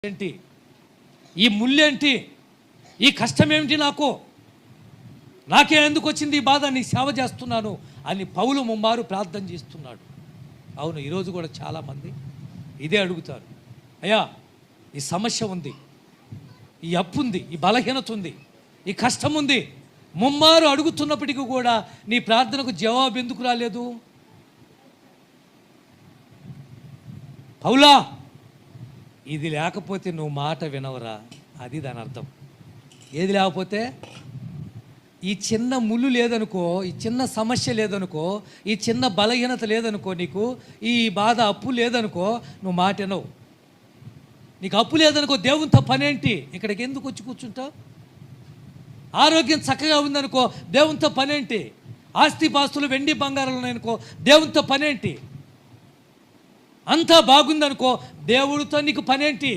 ఏంటి, ఈ ముళ్ళేంటి, ఈ కష్టం ఏమిటి, నాకే ఎందుకు వచ్చింది ఈ బాధ, నీ సేవ చేస్తున్నాను అని పౌలు ముమ్మారు ప్రార్థన చేస్తున్నాడు. అవును, ఈరోజు కూడా చాలామంది ఇదే అడుగుతారు. అయ్యా, ఈ సమస్య ఉంది, ఈ అప్పు ఉంది, ఈ బలహీనత ఉంది, ఈ కష్టం ఉంది, ముమ్మారు అడుగుతున్నప్పటికీ కూడా నీ ప్రార్థనకు జవాబు ఎందుకు రాలేదు? పౌలా, ఇది లేకపోతే నువ్వు మాట వినవరా, అది దాని అర్థం. ఏది లేకపోతే, ఈ చిన్న ముళ్ళు లేదనుకో, ఈ చిన్న సమస్య లేదనుకో, ఈ చిన్న బలహీనత లేదనుకో, నీకు ఈ బాధ అప్పు లేదనుకో, నువ్వు మాట వినవు. నీకు అప్పు లేదనుకో, దేవునితో పనేంటి, ఇక్కడికి ఎందుకు వచ్చి కూర్చుంటావు? ఆరోగ్యం చక్కగా ఉందనుకో, దేవునితో పనేంటి? ఆస్తిపాస్తులు వెండి బంగారాలు ఉన్నాయనుకో, దేవునితో పనేంటి? అంతా బాగుందనుకో, దేవుడితో నీకు పనేంటి?